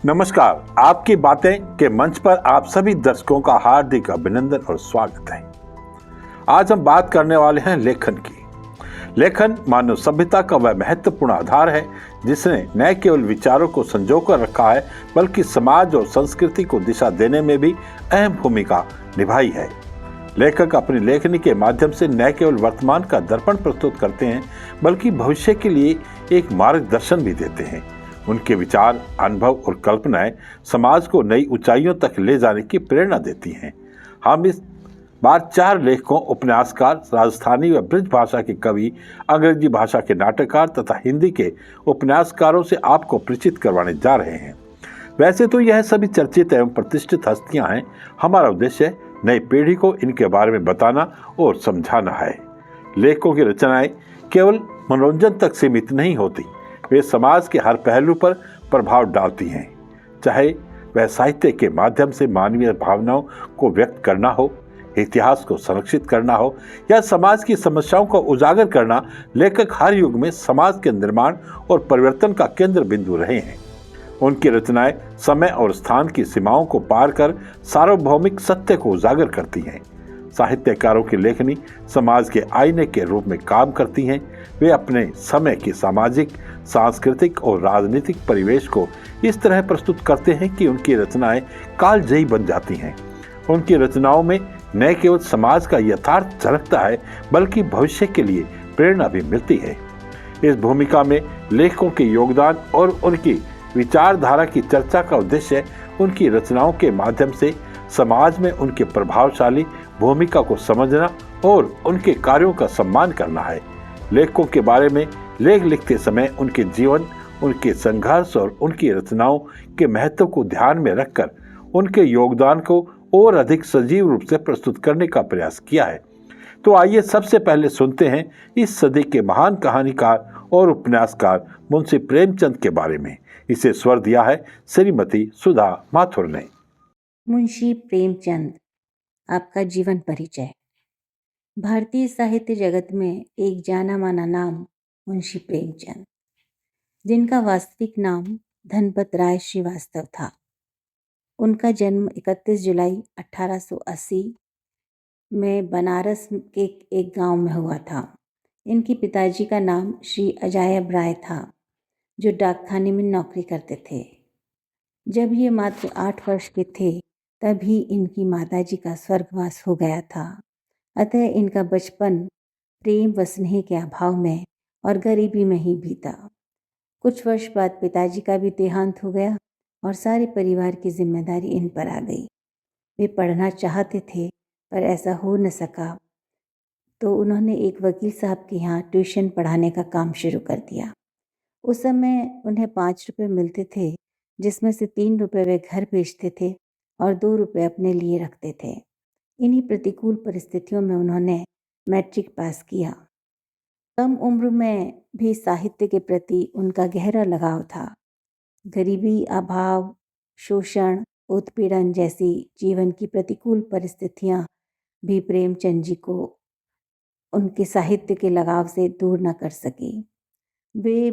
नमस्कार, आपकी बातें के मंच पर आप सभी दर्शकों का हार्दिक अभिनंदन और स्वागत है। आज हम बात करने वाले हैं लेखन की। लेखन मानव सभ्यता का वह महत्वपूर्ण आधार है जिसने न केवल विचारों को संजोकर रखा है बल्कि समाज और संस्कृति को दिशा देने में भी अहम भूमिका निभाई है। लेखक अपनी लेखनी के माध्यम से न केवल वर्तमान का दर्पण प्रस्तुत करते हैं बल्कि भविष्य के लिए एक मार्गदर्शन भी देते हैं। उनके विचार, अनुभव और कल्पनाएं समाज को नई ऊंचाइयों तक ले जाने की प्रेरणा देती हैं। हम इस बार 4 लेखकों, उपन्यासकार, राजस्थानी व ब्रज भाषा के कवि, अंग्रेजी भाषा के नाटककार तथा हिंदी के उपन्यासकारों से आपको परिचित करवाने जा रहे हैं। वैसे तो यह सभी चर्चित एवं प्रतिष्ठित हस्तियां हैं। हमारा उद्देश्य नई पीढ़ी को इनके बारे में बताना और समझाना है। लेखकों की रचनाएं केवल मनोरंजन तक सीमित नहीं होती, वे समाज के हर पहलू पर प्रभाव डालती हैं। चाहे वह साहित्य के माध्यम से मानवीय भावनाओं को व्यक्त करना हो, इतिहास को संरक्षित करना हो या समाज की समस्याओं को उजागर करना, लेखक हर युग में समाज के निर्माण और परिवर्तन का केंद्र बिंदु रहे हैं। उनकी रचनाएं समय और स्थान की सीमाओं को पार कर सार्वभौमिक सत्य को उजागर करती हैं। साहित्यकारों की लेखनी समाज के आईने के रूप में काम करती हैं। वे अपने समय के सामाजिक, सांस्कृतिक और राजनीतिक परिवेश को इस तरह प्रस्तुत करते हैं कि उनकी रचनाएं कालजयी बन जाती हैं। उनकी रचनाओं में न केवल समाज का यथार्थ झलकता है बल्कि भविष्य के लिए प्रेरणा भी मिलती है। इस भूमिका में लेखकों के योगदान और उनकी विचारधारा की चर्चा का उद्देश्य उनकी रचनाओं के माध्यम से समाज में उनके प्रभावशाली भूमिका को समझना और उनके कार्यों का सम्मान करना है। लेखकों के बारे में लेख लिखते समय उनके जीवन, उनके संघर्ष और उनकी रचनाओं के महत्व को ध्यान में रखकर उनके योगदान को और अधिक सजीव रूप से प्रस्तुत करने का प्रयास किया है। तो आइए सबसे पहले सुनते हैं इस सदी के महान कहानीकार और उपन्यासकार मुंशी प्रेमचंद के बारे में। इसे स्वर दिया है श्रीमती सुधा माथुर ने। मुंशी प्रेमचंद, आपका जीवन परिचय। भारतीय साहित्य जगत में एक जाना माना नाम मुंशी प्रेमचंद, जिनका वास्तविक नाम धनपत राय श्रीवास्तव था। उनका जन्म 31 जुलाई 1880 में बनारस के एक गांव में हुआ था। इनके पिताजी का नाम श्री अजायब राय था, जो डाकखाने में नौकरी करते थे। जब ये मात्र 8 वर्ष के थे तभी इनकी माताजी का स्वर्गवास हो गया था। अतः इनका बचपन प्रेम व स्नेह के अभाव में और गरीबी में ही बीता। कुछ वर्ष बाद पिताजी का भी देहांत हो गया और सारे परिवार की जिम्मेदारी इन पर आ गई। वे पढ़ना चाहते थे पर ऐसा हो न सका, तो उन्होंने एक वकील साहब के यहाँ ट्यूशन पढ़ाने का काम शुरू कर दिया। उस समय उन्हें 5 रुपये मिलते थे, जिसमें से 3 रुपये वे घर भेजते थे और 2 रुपये अपने लिए रखते थे। इन्हीं प्रतिकूल परिस्थितियों में उन्होंने मैट्रिक पास किया। कम उम्र में भी साहित्य के प्रति उनका गहरा लगाव था। गरीबी, अभाव, शोषण, उत्पीड़न जैसी जीवन की प्रतिकूल परिस्थितियां भी प्रेमचंद जी को उनके साहित्य के लगाव से दूर न कर सकी। वे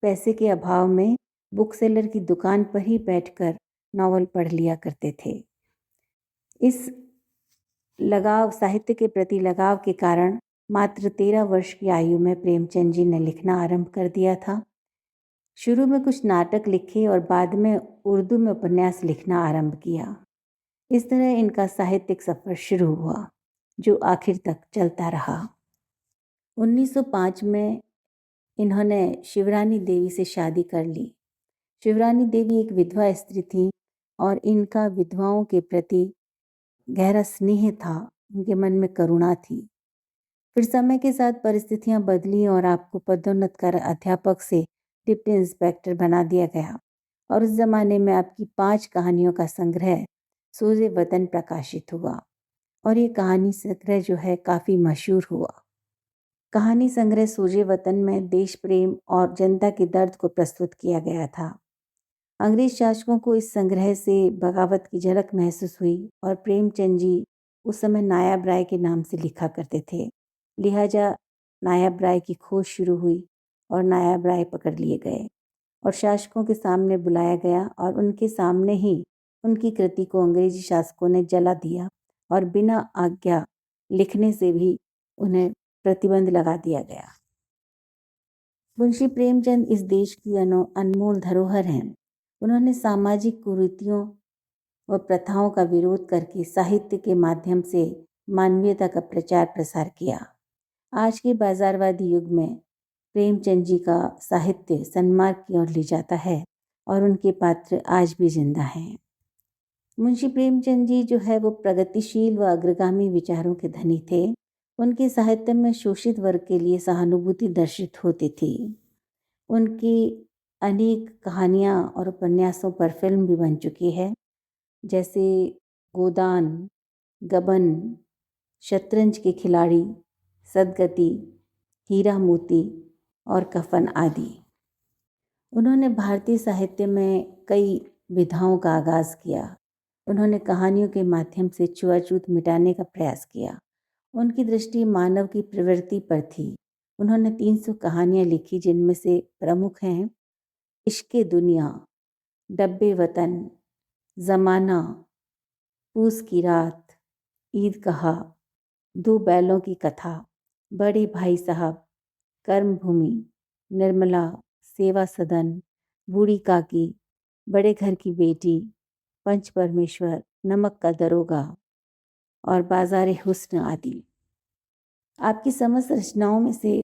पैसे के अभाव में बुक सेलर की दुकान पर ही बैठकर नॉवल पढ़ लिया करते थे। इस लगाव, साहित्य के प्रति लगाव के कारण मात्र 13 वर्ष की आयु में प्रेमचंद जी ने लिखना आरंभ कर दिया था। शुरू में कुछ नाटक लिखे और बाद में उर्दू में उपन्यास लिखना आरंभ किया। इस तरह इनका साहित्यिक सफर शुरू हुआ, जो आखिर तक चलता रहा। 1905 में इन्होंने शिवरानी देवी से शादी कर ली। शिवरानी देवी एक विधवा स्त्री थी और इनका विधवाओं के प्रति गहरा स्नेह था, उनके मन में करुणा थी। फिर समय के साथ परिस्थितियां बदली और आपको पदोन्नत कर अध्यापक से डिप्टी इंस्पेक्टर बना दिया गया और उस जमाने में आपकी 5 कहानियों का संग्रह सोजे वतन प्रकाशित हुआ और ये कहानी संग्रह जो है काफ़ी मशहूर हुआ। कहानी संग्रह सोजे वतन में देश प्रेम और जनता के दर्द को प्रस्तुत किया गया था। अंग्रेज शासकों को इस संग्रह से बगावत की झलक महसूस हुई और प्रेमचंद जी उस समय नायाब राय के नाम से लिखा करते थे। लिहाजा नायाब राय की खोज शुरू हुई और नायाब राय पकड़ लिए गए और शासकों के सामने बुलाया गया और उनके सामने ही उनकी कृति को अंग्रेजी शासकों ने जला दिया और बिना आज्ञा लिखने से भी उन्हें प्रतिबंध लगा दिया गया। मुंशी प्रेमचंद इस देश की अनमोल धरोहर हैं। उन्होंने सामाजिक कुरीतियों व प्रथाओं का विरोध करके साहित्य के माध्यम से मानवीयता का प्रचार प्रसार किया। आज के बाजारवादी युग में प्रेमचंद जी का साहित्य सन्मार्ग की ओर ले जाता है और उनके पात्र आज भी जिंदा हैं। मुंशी प्रेमचंद जी जो है वो प्रगतिशील व अग्रगामी विचारों के धनी थे। उनके साहित्य में शोषित वर्ग के लिए सहानुभूति दर्शित होती थी। उनकी अनेक कहानियाँ और उपन्यासों पर फिल्म भी बन चुकी है, जैसे गोदान, गबन, शतरंज के खिलाड़ी, सदगति, हीरा मोती और कफन आदि। उन्होंने भारतीय साहित्य में कई विधाओं का आगाज़ किया। उन्होंने कहानियों के माध्यम से छुआछूत मिटाने का प्रयास किया। उनकी दृष्टि मानव की प्रवृत्ति पर थी। उन्होंने 300 कहानियाँ लिखी, जिनमें से प्रमुख हैं इश्क़े दुनिया, डब्बे वतन, ज़माना, पूस की रात, ईद कहा, दो बैलों की कथा, बड़े भाई साहब, कर्मभूमि, निर्मला, सेवा सदन, बूढ़ी काकी, बड़े घर की बेटी, पंच परमेश्वर, नमक का दरोगा और बाज़ारे हुस्न आदि। आपकी समस्त रचनाओं में से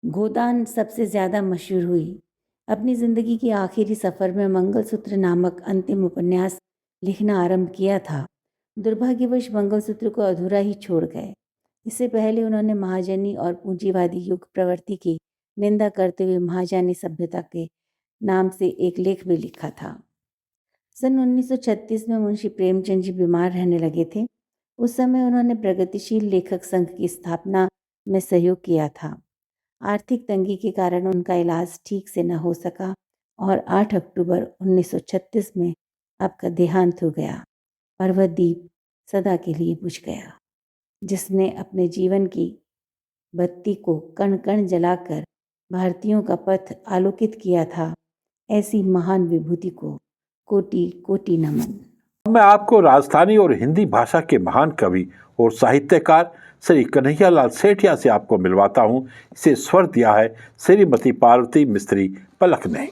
गोदान सबसे ज़्यादा मशहूर हुई। अपनी ज़िंदगी के आखिरी सफ़र में मंगलसूत्र नामक अंतिम उपन्यास लिखना आरंभ किया था। दुर्भाग्यवश मंगलसूत्र को अधूरा ही छोड़ गए। इससे पहले उन्होंने महाजनी और पूंजीवादी युग प्रवृत्ति की निंदा करते हुए महाजनी सभ्यता के नाम से एक लेख भी लिखा था। सन 1936 में मुंशी प्रेमचंद जी बीमार रहने लगे थे। उस समय उन्होंने प्रगतिशील लेखक संघ की स्थापना में सहयोग किया था। आर्थिक तंगी के कारण उनका इलाज ठीक से न हो सका और 8 अक्टूबर 1936 में आपका देहांत हो गया और वह दीप सदा के लिए बुझ गया, जिसने अपने जीवन की बत्ती को कण कण जलाकर भारतीयों का पथ आलोकित किया था। ऐसी महान विभूति को कोटि कोटि नमन। मैं आपको राजस्थानी और हिंदी भाषा के महान कवि और साहित्यकार श्री कन्हैयालाल सेठिया से आपको मिलवाता हूँ। इसे स्वर दिया है श्रीमती पार्वती मिस्त्री पलक ने।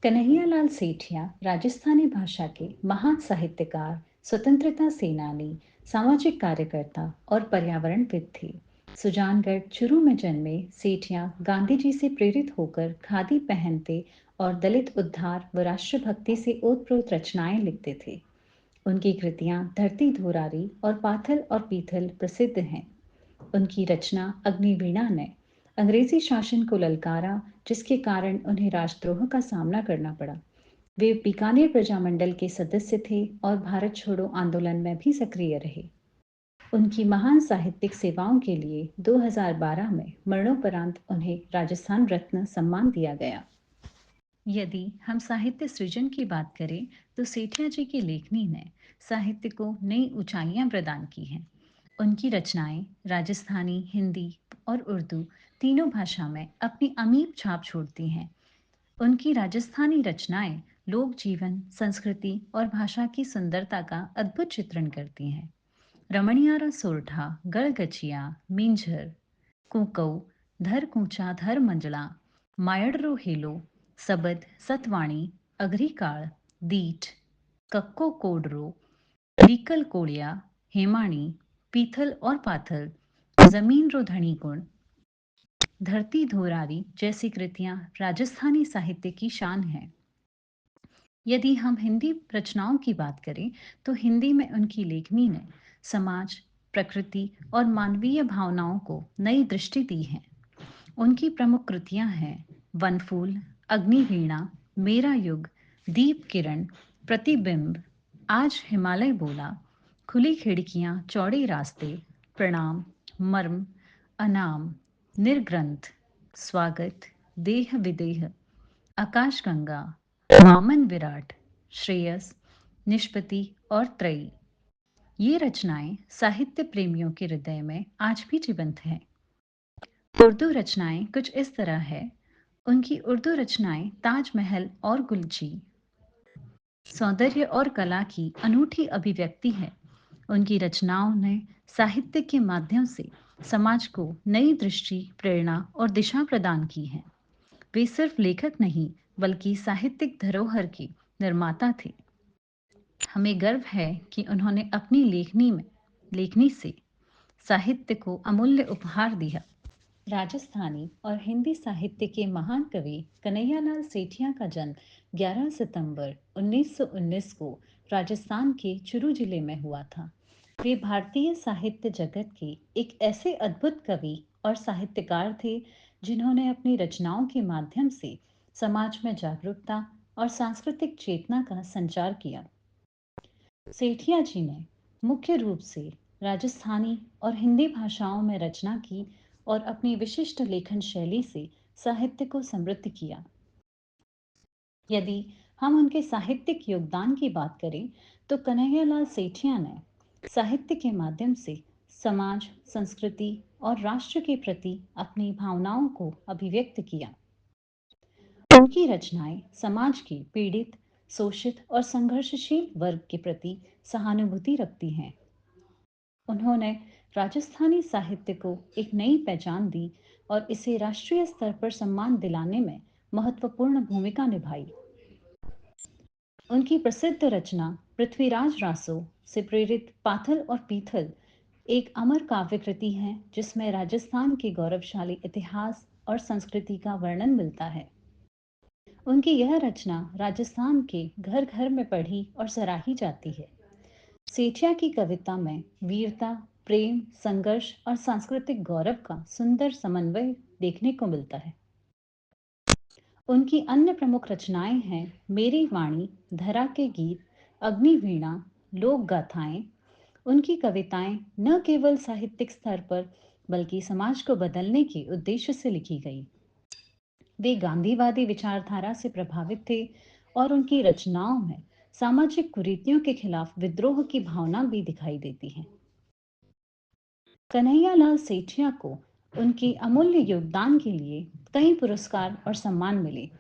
कन्हैयालाल सेठिया राजस्थानी भाषा के महान साहित्यकार, स्वतंत्रता सेनानी, सामाजिक कार्यकर्ता और पर्यावरणविद थे। सुजानगढ़ चुरू में जन्मे सेठिया गांधी जी से प्रेरित होकर खादी पहनते और दलित उद्धार व राष्ट्रभक्ति से ओतप्रोत रचनाएं लिखते थे। उनकी कृतियां धरती धोरारी और पाथल और पीथल प्रसिद्ध हैं। उनकी रचना अग्निवीणा ने अंग्रेजी शासन को ललकारा, जिसके कारण उन्हें राजद्रोह का सामना करना पड़ा। वे बीकानेर प्रजामंडल के सदस्य थे और भारत छोड़ो आंदोलन में भी सक्रिय रहे। उनकी महान साहित्यिक सेवाओं के लिए 2012 में मरणोपरांत उन्हें राजस्थान रत्न सम्मान दिया गया। यदि हम साहित्य सृजन की बात करें तो सेठिया जी की लेखनी ने साहित्य को नई ऊंचाइयां प्रदान की हैं। उनकी रचनाएं राजस्थानी, हिंदी और उर्दू तीनों भाषा में अपनी अमीप छाप छोड़ती हैं। उनकी राजस्थानी रचनाएं लोक जीवन, संस्कृति और भाषा की सुंदरता का अद्भुत चित्रण करती हैं। रमणियारा सोरठा, गड़गचिया, मिंझर, कुकऊ, धर कूचा धर मंजला, मायड़रो हेलो, सबद, सतवाणी, अघरीकाल, दीठ, कक्को कोडरो, बीकल कोड़िया, हेमाणी, पीथल और पाथल, जमीन रो धनी गुण, धरती धोरारी जैसी कृतियां राजस्थानी साहित्य की शान है। यदि हम हिंदी रचनाओं की बात करें तो हिंदी में उनकी लेखनी ने समाज, प्रकृति और मानवीय भावनाओं को नई दृष्टि दी है। उनकी प्रमुख कृतियां हैं वनफूल, अग्निवीणा, मेरा युग, दीप किरण, प्रतिबिंब, आज हिमालय बोला, खुली खिड़कियां, चौड़े रास्ते, प्रणाम, मर्म, अनाम, निर्ग्रंथ, स्वागत, देह विदेह, आकाशगंगा, वामन विराट, श्रेयस, निष्पत्ति और त्रयी। ये रचनाएं साहित्य प्रेमियों के हृदय में आज भी जीवंत हैं। उर्दू रचनाएं कुछ इस तरह है। उनकी उर्दू रचनाएं ताजमहल और गुलची सौंदर्य और कला की अनूठी अभिव्यक्ति है। उनकी रचनाओं ने साहित्य के माध्यम से समाज को नई दृष्टि, प्रेरणा और दिशा प्रदान की है। वे सिर्फ लेखक नहीं, बल्कि साहित्यिक धरोहर के निर्माता थे। हमें गर्व है कि उन्होंने अपनी लेखनी से साहित्य को अमूल्य उपहार दिया। राजस्थानी और हिंदी साहित्य के महान कवि कन्हैयालाल सेठिया का जन्म 11 सितंबर 1919 को राजस्थान के चुरू जिले में हुआ था। वे भारतीय साहित्य जगत के एक ऐसे अद्भुत कवि और साहित्यकार थे जिन्होंने अपनी रचनाओं के माध्यम से समाज में जागरूकता और सांस्कृतिक चेतना का संचार किया। सेठिया जी ने मुख्य रूप से राजस्थानी और हिंदी भाषाओं में रचना की और अपनी विशिष्ट लेखन शैली से साहित्य को समृद्ध किया। यदि हम उनके साहित्यिक योगदान की बात करें तो कन्हैयालाल सेठिया ने साहित्य के माध्यम से समाज, संस्कृति और राष्ट्र के प्रति अपनी भावनाओं को अभिव्यक्त किया। उनकी रचनाएं समाज के पीड़ित, शोषित और संघर्षशील वर्ग के प्रति सहानुभूति रखती हैं। उन्होंने राजस्थानी साहित्य को एक नई पहचान दी और इसे राष्ट्रीय स्तर पर सम्मान दिलाने में महत्वपूर्ण भूमिका निभाई। उनकी प्रसिद्ध रचना पृथ्वीराज रासो से प्रेरित पाथल और पीथल एक अमर काव्य कृति है जिसमें राजस्थान के गौरवशाली इतिहास और संस्कृति का वर्णन मिलता है। उनकी यह रचना राजस्थान के घर घर में पढ़ी और सराही जाती है। सेठिया की कविता में वीरता, प्रेम, संघर्ष और सांस्कृतिक गौरव का सुंदर समन्वय देखने को मिलता है। उनकी अन्य प्रमुख रचनाएं हैं मेरी वाणी, धरा के गीत, अग्निवीणा, लोक गाथाएं। उनकी कविताएं न केवल साहित्यिक स्तर पर बल्कि समाज को बदलने के उद्देश्य से लिखी गई। वे गांधीवादी विचारधारा से प्रभावित थे और उनकी रचनाओं में सामाजिक कुरीतियों के खिलाफ विद्रोह की भावना भी दिखाई देती है। कन्हैयालाल सेठिया को उनके अमूल्य योगदान के लिए कई पुरस्कार और सम्मान मिले।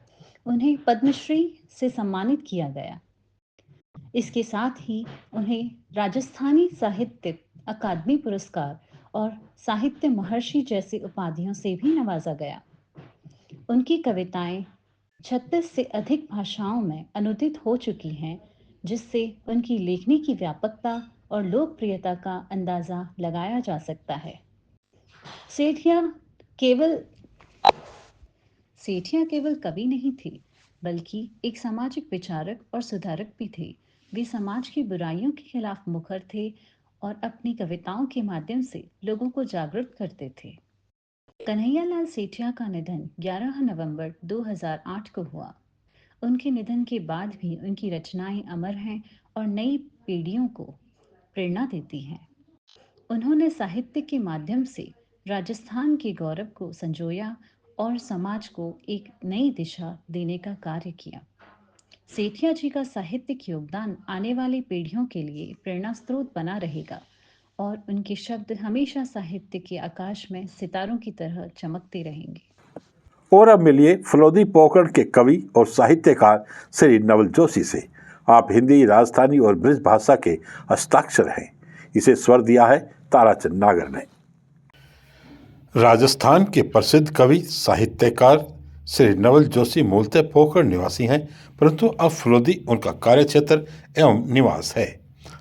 उन्हें पद्मश्री से सम्मानित किया गया। इसके साथ ही उन्हें राजस्थानी साहित्य अकादमी पुरस्कार और साहित्य महर्षि जैसी उपाधियों से भी नवाजा गया। उनकी कविताएं 36 से अधिक भाषाओं में अनुदित हो चुकी हैं, जिससे उनकी लेखनी की व्यापकता और लोकप्रियता का अंदाजा लगाया जा सकता है। सेठिया केवल कवि नहीं थे, बल्कि एक सामाजिक विचारक और सुधारक भी थे। वे समाज की बुराइयों के खिलाफ मुखर थे और अपनी कविताओं के माध्यम से लोगों को जागरूक करते थे। कन्हैयालाल सेठिया का निधन 11 नवंबर 2008 को हुआ। उनके निधन के बाद भी उनकी रचनाएं अमर हैं और नई पीढ़ियों को प्रेरणा देती हैं। उन्होंने साहित्य के माध्यम से राजस्थान के गौरव को संजोया और समाज को एक नई दिशा देने का कार्य किया। सेठिया जी का साहित्यिक योगदान आने वाली पीढ़ियों के लिए प्रेरणा स्रोत बना रहेगा और उनके शब्द हमेशा साहित्य के आकाश में सितारों की तरह चमकते रहेंगे। और अब मिलिए फलोदी पोकरण के कवि और साहित्यकार श्री नवल जोशी से। आप हिंदी, राजस्थानी और ब्रज भाषा के हस्ताक्षर हैं। इसे स्वर दिया है ताराचंद नागर ने। राजस्थान के प्रसिद्ध कवि साहित्यकार श्री नवल जोशी मूलतः पोखरण निवासी हैं, परंतु अब फलोदी उनका कार्यक्षेत्र एवं निवास है।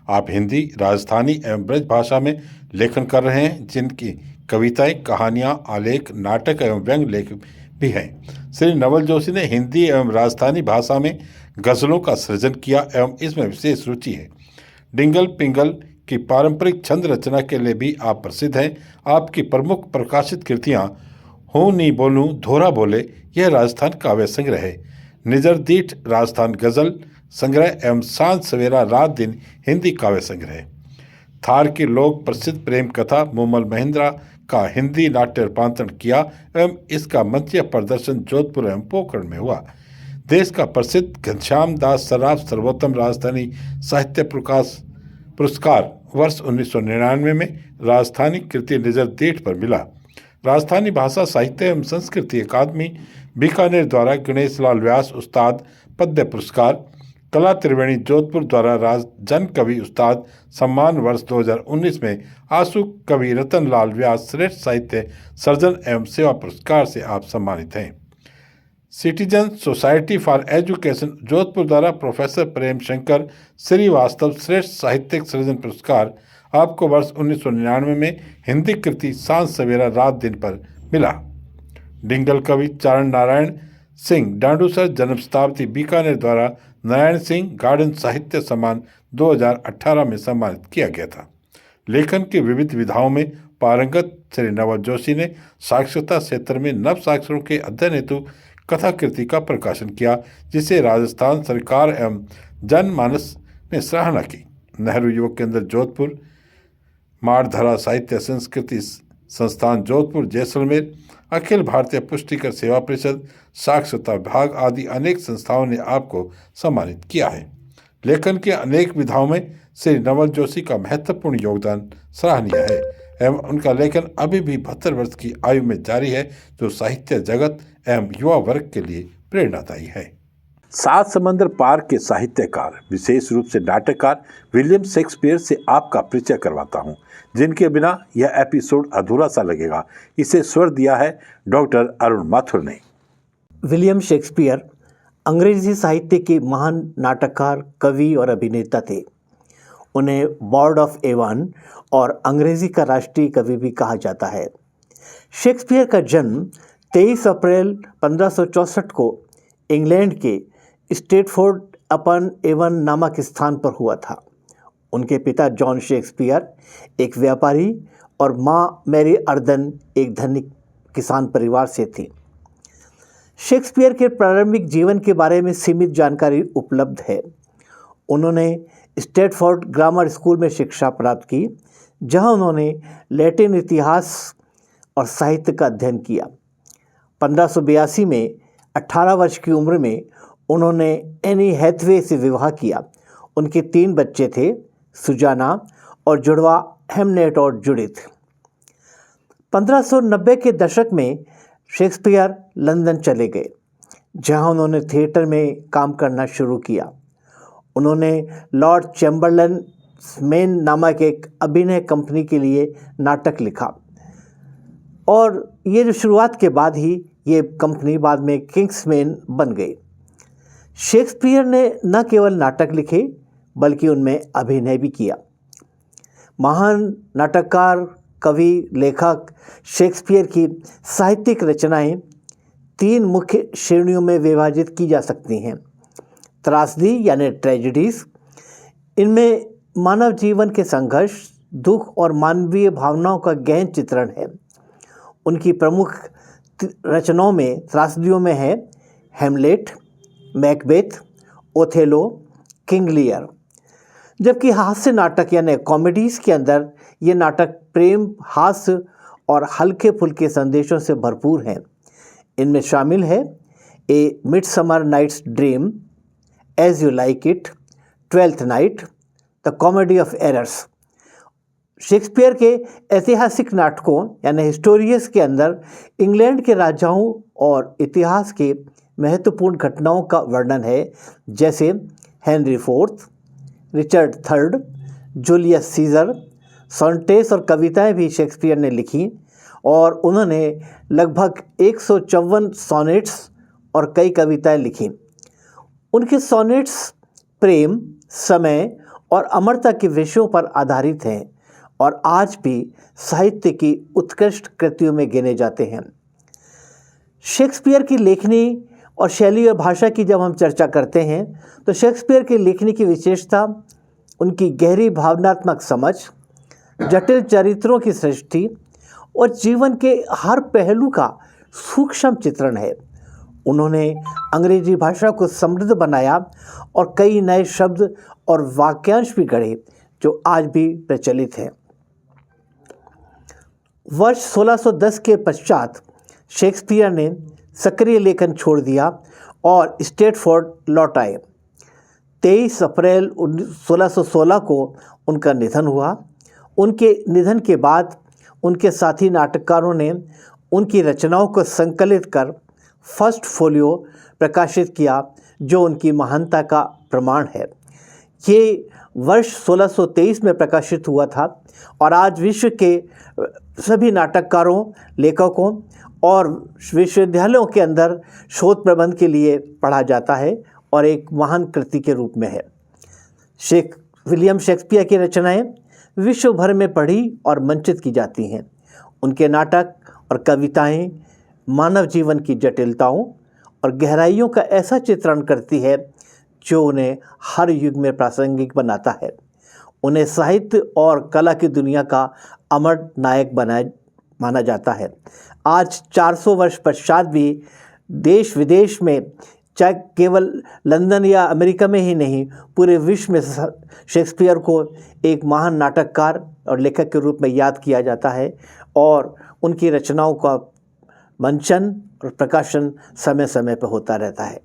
आप हिंदी, राजस्थानी एवं ब्रज भाषा में लेखन कर रहे हैं, जिनकी कविताएं, कहानियां, आलेख, नाटक एवं व्यंग लेख भी हैं। श्री नवल जोशी ने हिंदी एवं राजस्थानी भाषा में गजलों का सृजन किया एवं इसमें विशेष रुचि है। डिंगल पिंगल की पारंपरिक छंद रचना के लिए भी आप प्रसिद्ध हैं। आपकी प्रमुख प्रकाशित कृतियां हूँ नी बोलूं धोरा बोले, यह राजस्थान काव्य संग्रह है। निजर दीठ राजस्थान गजल संग्रह एवं सांझ सवेरा रात दिन हिंदी काव्य संग्रह। थार की लोक प्रसिद्ध प्रेम कथा मूमल महेंद्रा का हिंदी नाट्य रूपांतरण किया एवं इसका मंचीय प्रदर्शन जोधपुर एवं पोखरण में हुआ। देश का प्रसिद्ध घनश्याम दास सराफ सर्वोत्तम राजस्थानी साहित्य पुरस्कार वर्ष 1999 में राजस्थानी कृति निजर दीठ पर मिला। राजस्थानी भाषा साहित्य एवं संस्कृति अकादमी बीकानेर द्वारा गणेश लाल व्यास उस्ताद पद्य पुरस्कार, कला त्रिवेणी जोधपुर द्वारा जन कवि उस्ताद सम्मान वर्ष 2019 में आशु कवि रतन लाल व्यास श्रेष्ठ साहित्य सर्जन एवं सेवा पुरस्कार से आप सम्मानित हैं। Citizen society for education Jodhpur द्वारा प्रोफेसर प्रेम शंकर श्रीवास्तव श्रेष्ठ साहित्यिक सृजन पुरस्कार आपको वर्ष 1999 में हिंदी कृति सांझ सवेरा रात दिन पर मिला। डिंगल कवि चारण नारायण सिंह डांडूसर जन्म शताब्दी बीकानेर द्वारा नारायण सिंह गार्डन साहित्य सम्मान 2018 में सम्मानित किया गया था। लेखन की विविध विधाओं में पारंगत श्री नवल जोशी ने साक्षरता क्षेत्र में नव साक्षरों के अध्ययन हेतु कथाकृति का प्रकाशन किया, जिसे राजस्थान सरकार एवं जनमानस ने सराहना की। नेहरू युवक केंद्र जोधपुर, मारधरा साहित्य संस्कृति संस्थान जोधपुर जैसलमेर, अखिल भारतीय पुष्टिकर सेवा परिषद, साक्षरता विभाग आदि अनेक संस्थाओं ने आपको सम्मानित किया है। लेखन के अनेक विधाओं में श्री नवल जोशी का महत्वपूर्ण योगदान सराहनीय है एवं उनका लेखन अभी भी 72 वर्ष की आयु में जारी है, जो साहित्य जगत एवं युवा वर्ग के लिए प्रेरणादायी है। सात समंदर पार के साहित्यकार, विशेष रूप से नाटककार विलियम शेक्सपियर से आपका परिचय करवाता हूं, जिनके बिना यह एपिसोड अधूरा सा लगेगा। इसे स्वर दिया है डॉक्टर अरुण माथुर ने। विलियम शेक्सपियर अंग्रेजी साहित्य के महान नाटककार, कवि और अभिनेता थे। उन्हें लॉर्ड ऑफ एवान और अंग्रेजी का राष्ट्रीय कवि भी कहा जाता है। शेक्सपियर का जन्म 23 अप्रैल 1564 को इंग्लैंड के स्टेटफोर्ड अपॉन एवन नामक स्थान पर हुआ था। उनके पिता जॉन शेक्सपियर एक व्यापारी और माँ मैरी अर्दन एक धनिक किसान परिवार से थी। शेक्सपियर के प्रारंभिक जीवन के बारे में सीमित जानकारी उपलब्ध है। उन्होंने स्टेटफोर्ड ग्रामर स्कूल में शिक्षा प्राप्त की, जहां उन्होंने लैटिन इतिहास और साहित्य का अध्ययन किया। 1582 में 18 वर्ष की उम्र में उन्होंने एनी हैथवे से विवाह किया। उनके 3 बच्चे थे, सुजाना और जुड़वा हेमनेट और जुडिथ। 1590 के दशक में शेक्सपियर लंदन चले गए, जहां उन्होंने थिएटर में काम करना शुरू किया। उन्होंने लॉर्ड चैम्बरलेन मेन नामक एक अभिनय कंपनी के लिए नाटक लिखा और ये जो शुरुआत के बाद ही ये कंपनी बाद में किंग्समैन बन गई। शेक्सपियर ने न केवल नाटक लिखे बल्कि उनमें अभिनय भी किया। महान नाटककार, कवि, लेखक शेक्सपियर की साहित्यिक रचनाएं 3 मुख्य श्रेणियों में विभाजित की जा सकती हैं। त्रासदी यानी ट्रेजेडीज, इनमें मानव जीवन के संघर्ष, दुख और मानवीय भावनाओं का गहन चित्रण है। उनकी प्रमुख रचनाओं में त्रासदियों में है हेमलेट, मैकबेथ, ओथेलो, किंग लियर। जबकि हास्य नाटक यानी कॉमेडीज़ के अंदर ये नाटक प्रेम, हास्य और हल्के फुल्के संदेशों से भरपूर हैं। इनमें शामिल है A Midsummer Night's Dream, As You Like It, Twelfth Night, The Comedy of Errors. Shakespeare के ऐतिहासिक नाटकों यानी हिस्टोरियस के अंदर इंग्लैंड के राजाओं और इतिहास के महत्वपूर्ण घटनाओं का वर्णन है, जैसे Henry IV, Richard III, Julius Caesar. Sonnets और कविताएं भी शेक्सपियर ने लिखी और उन्होंने लगभग 154 सोनेट्स और कई कविताएं लिखी। उनके सोनेट्स प्रेम, समय और अमरता के विषयों पर आधारित हैं और आज भी साहित्य की उत्कृष्ट कृतियों में गिने जाते हैं। शेक्सपियर की लेखनी और शैली और भाषा की जब हम चर्चा करते हैं तो शेक्सपियर की लेखनी की विशेषता उनकी गहरी भावनात्मक समझ, जटिल चरित्रों की सृष्टि और जीवन के हर पहलू का सूक्ष्म चित्रण है। उन्होंने अंग्रेजी भाषा को समृद्ध बनाया और कई नए शब्द और वाक्यांश भी गढ़े जो आज भी प्रचलित हैं। वर्ष 1610 के पश्चात शेक्सपियर ने सक्रिय लेखन छोड़ दिया और स्टेटफोर्ड लौट आए। 23 अप्रैल 1616 को उनका निधन हुआ। उनके निधन के बाद उनके साथी नाटककारों ने उनकी रचनाओं को संकलित कर फर्स्ट फोलियो प्रकाशित किया, जो उनकी महानता का प्रमाण है। ये वर्ष 1623 में प्रकाशित हुआ था और आज विश्व के सभी नाटककारों, लेखकों और विश्वविद्यालयों के अंदर शोध प्रबंध के लिए पढ़ा जाता है और एक महान कृति के रूप में है। विलियम शेक्सपियर की रचनाएं विश्व भर में पढ़ी और मंचित की जाती हैं। उनके नाटक और कविताएं मानव जीवन की जटिलताओं और गहराइयों का ऐसा चित्रण करती है जो उन्हें हर युग में प्रासंगिक बनाता है। उन्हें साहित्य और कला की दुनिया का अमर नायक माना जाता है। आज 400 वर्ष पश्चात भी देश विदेश में, चाहे केवल लंदन या अमेरिका में ही नहीं, पूरे विश्व में शेक्सपियर को एक महान नाटककार और लेखक के रूप में याद किया जाता है और उनकी रचनाओं का मंचन और प्रकाशन समय समय पर होता रहता है।